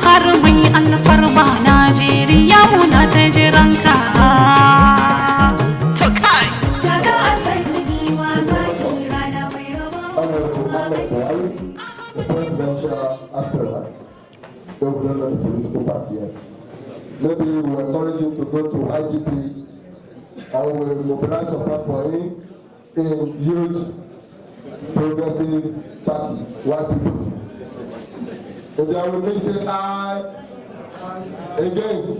har mai alfarma Najeriya muna ta jiranka. To kai jaga asai giwa zaki rana mai raba. Ahmed Buhari, the presidential aspirant, though we don't know the political party yet. Maybe we will encourage him to go to IDP and we will mobilize support for him in Youth Progressive Party, white people. If they are with me, say aye. Against.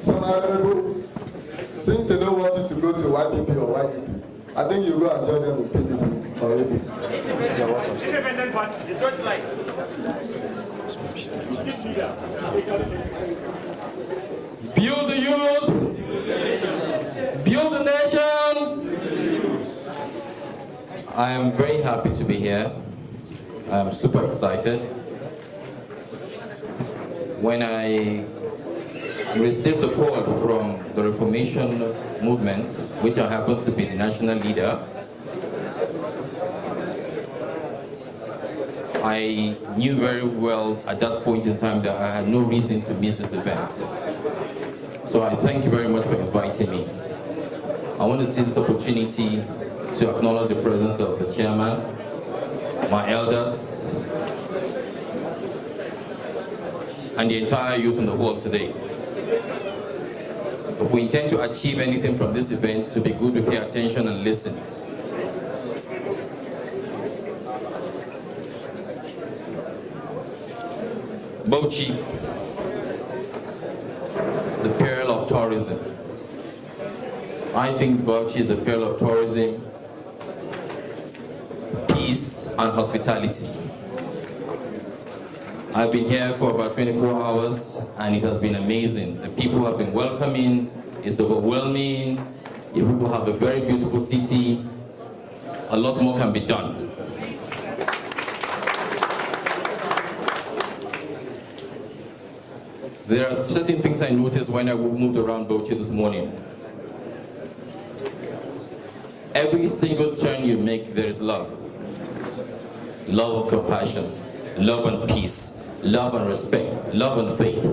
So, since they don't want you to go to YPP or YDP, I think you go and join them with PDP or APC. Independent party, the church life. Build the youth, build the nation. I am very happy to be here. I am super excited. When I received the call from the Reformation movement, which I happen to be the national leader, I knew very well at that point in time that I had no reason to miss this event. So I thank you very much for inviting me. I want to see this opportunity to acknowledge the presence of the chairman, my elders, and the entire youth in the world today. If we intend to achieve anything from this event, to be good, we pay attention and listen. Bauchi, the peril of tourism. I think Bauchi is the peril of tourism, peace, and hospitality. I've been here for about 24 hours, and it has been amazing. The people have been welcoming, it's overwhelming. You people have a very beautiful city. A lot more can be done. There are certain things I noticed when I moved around Bauchi this morning. Every single turn you make, there is love. Love and compassion, love and peace, love and respect, love and faith.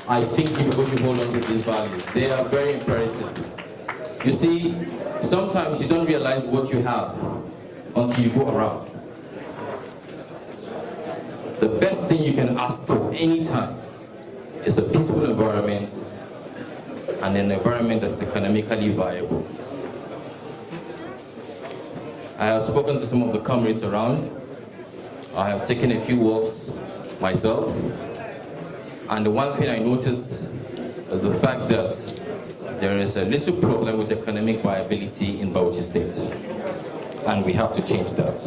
I think people should hold on to these values. They are very imperative. You see, sometimes you don't realize what you have until you go around. The best thing you can ask for anytime is a peaceful environment and an environment that's economically viable. I have spoken to some of the comrades around. I have taken a few walks myself. And the one thing I noticed is the fact that there is a little problem with economic viability in Bauchi State. And we have to change that.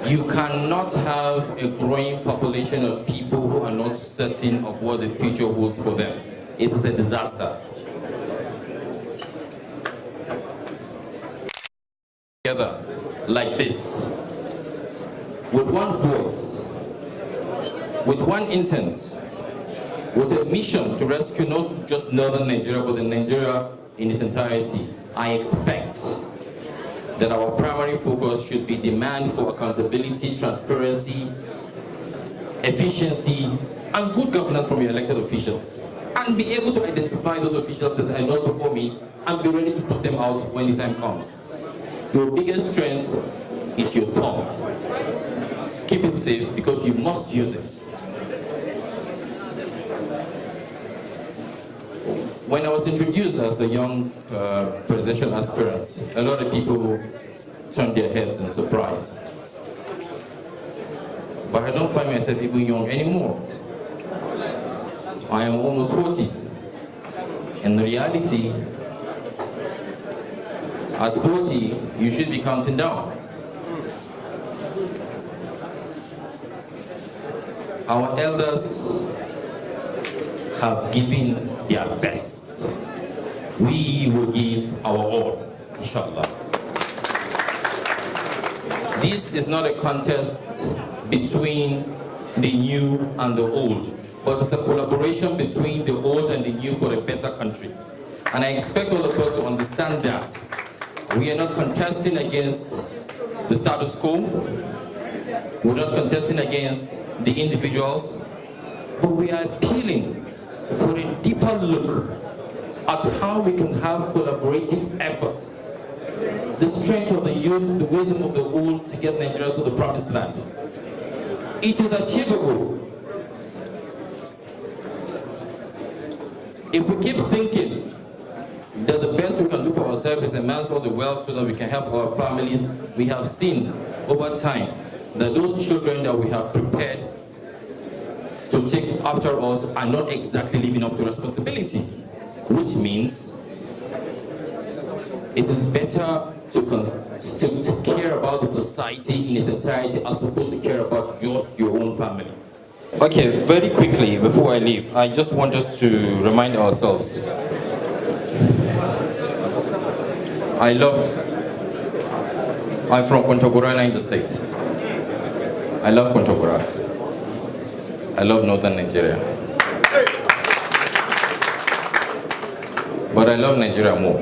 You cannot have a growing population of people who are not certain of what the future holds for them. It is a disaster. Together like this, with one voice, with one intent, with a mission to rescue not just northern Nigeria, but Nigeria in its entirety, I expect that our primary focus should be demand for accountability, transparency, efficiency, and good governance from your elected officials, and be able to identify those officials that are not before me and be ready to put them out when the time comes. Your biggest strength is your tongue. Keep it safe because you must use it. When I was introduced as a young presidential aspirant, a lot of people turned their heads in surprise. But I don't find myself even young anymore. I am almost 40. In reality, at 40, you should be counting down. Our elders have given their best. We will give our all, inshallah. This is not a contest between the new and the old, but it's a collaboration between the old and the new for a better country. And I expect all of us to understand that. We are not contesting against the status quo. We're not contesting against the individuals, but we are appealing for a deeper look at how we can have collaborative efforts. The strength of the youth, the wisdom of the old to get Nigeria to the promised land. It is achievable. If we keep thinking that the best we can do for ourselves is amass all the wealth so that we can help our families, we have seen over time that those children that we have prepared to take after us are not exactly living up to responsibility, which means it is better to care about the society in its entirety as opposed to care about just your own family. Okay, very quickly, before I leave, I just want us to remind ourselves. I'm from Kontagora, Niger State. I love Kontagora. I love northern Nigeria. But I love Nigeria more.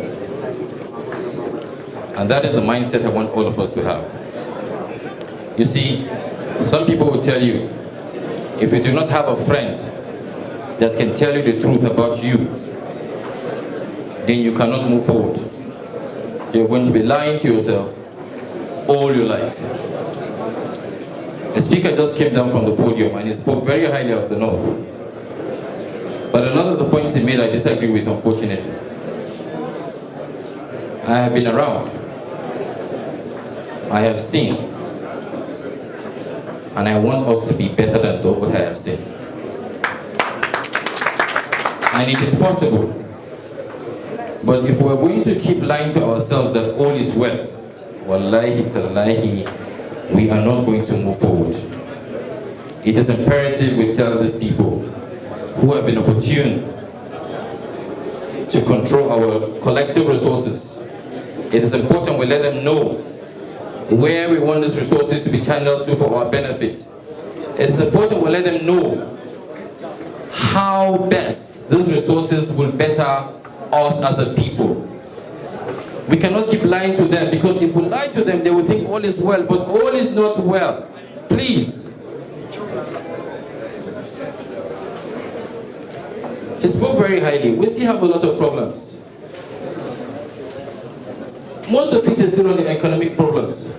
And that is the mindset I want all of us to have. You see, some people will tell you, if you do not have a friend that can tell you the truth about you, then you cannot move forward. You're going to be lying to yourself all your life. A speaker just came down from the podium and he spoke very highly of the North. But a lot of the points he made I disagree with, unfortunately. I have been around. I have seen. And I want us to be better than what I have seen. And it is possible. But if we're going to keep lying to ourselves that all is well, wallahi tallahi, we are not going to move forward. It is imperative we tell these people who have been opportune to control our collective resources. It is important we let them know where we want these resources to be channeled to for our benefit. It is important we let them know how best these resources will better us as a people. We cannot keep lying to them, because if we lie to them, they will think all is well, but all is not well. Please. He spoke very highly. We still have a lot of problems. Most of it is still on the economic problems.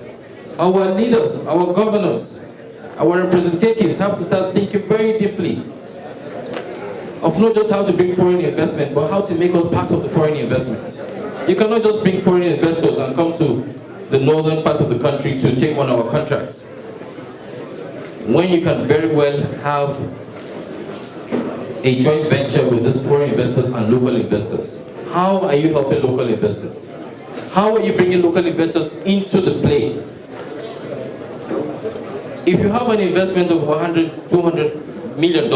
Our leaders, our governors, our representatives have to start thinking very deeply of not just how to bring foreign investment, but how to make us part of the foreign investment. You cannot just bring foreign investors and come to the northern part of the country to take on our contracts, when you can very well have a joint venture with these foreign investors and local investors. How are you helping local investors? How are you bringing local investors into the play? If you have an investment of $100, $200 million,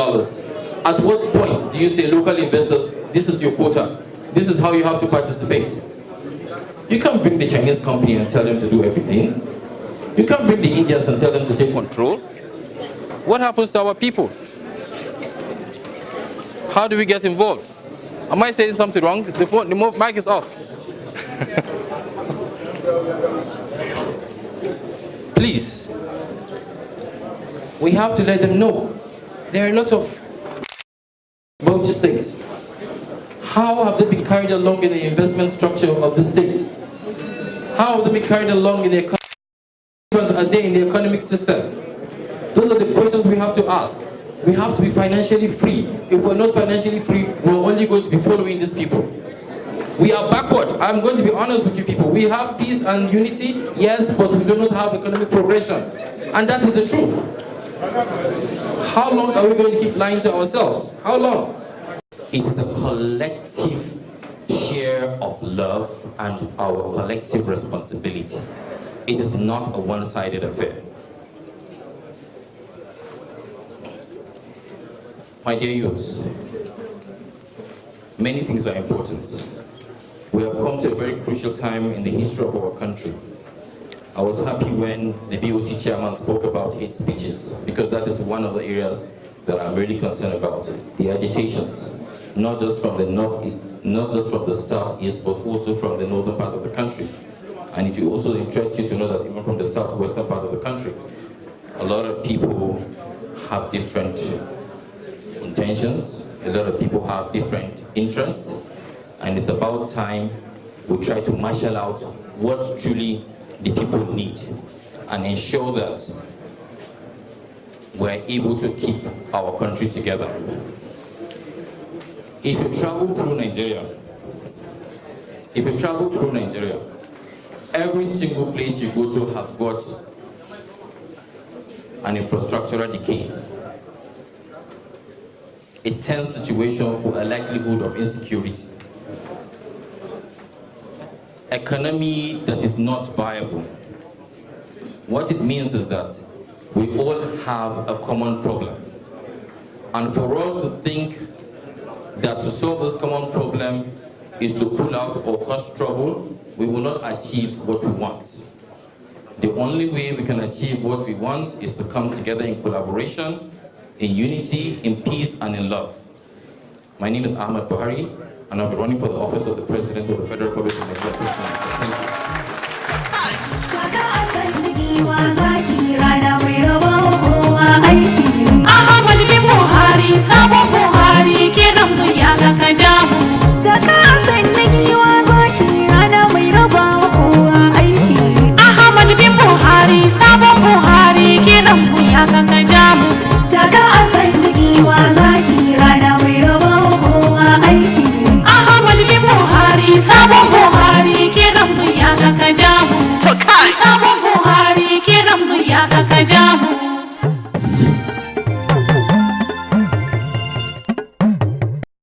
at what point do you say, local investors, this is your quota, this is how you have to participate? You can't bring the Chinese company and tell them to do everything. You can't bring the Indians and tell them to take control. What happens to our people? How do we get involved? Am I saying something wrong? The mic is off. Please. We have to let them know. There are lots of Bauchi States. How have they been carried along in the investment structure of the states? How have they been carried along in the economic? Are they in the economic system? Those are the questions we have to ask. We have to be financially free. If we're not financially free, we're only going to be following these people. We are backward. I'm going to be honest with you people. We have peace and unity, yes, but we do not have economic progression. And that is the truth. How long are we going to keep lying to ourselves? How long? It is a collective share of love and our collective responsibility. It is not a one-sided affair. My dear youths, many things are important. We have come to a very crucial time in the history of our country. I was happy when the BOT chairman spoke about hate speeches, because that is one of the areas that I'm really concerned about. The agitations, not just from the north, not just from the southeast, but also from the northern part of the country. And it will also interest you to know that even from the southwestern part of the country, a lot of people have different intentions, a lot of people have different interests, and it's about time we try to marshal out what truly the people need and ensure that we're able to keep our country together. If you travel through Nigeria, every single place you go to have got an infrastructural decay, a tense situation for a likelihood of insecurity, economy that is not viable. What it means is that we all have a common problem. And for us to think that to solve this common problem is to pull out or cause trouble, we will not achieve what we want. The only way we can achieve what we want is to come together in collaboration, in unity, in peace, and in love. My name is Ahmed Buhari, and I'll be running for the office of the President of the Federal Republic of Nigeria. Thank you. Ahmed Buhari, sabon Buhari, kiran mu ya ga ka jamu. Taka san giwa zaki rana mai raba kowa aiki. Ahmed Buhari, sabon Buhari, kiran mu ya ga ka jamu. Taka san giwa zaki rana mai raba kowa aiki. Ahmed Buhari, sabon Buhari, kiran mu ya ga ka jamu. Sabon Buhari, kiran mu ya ga ka jamu.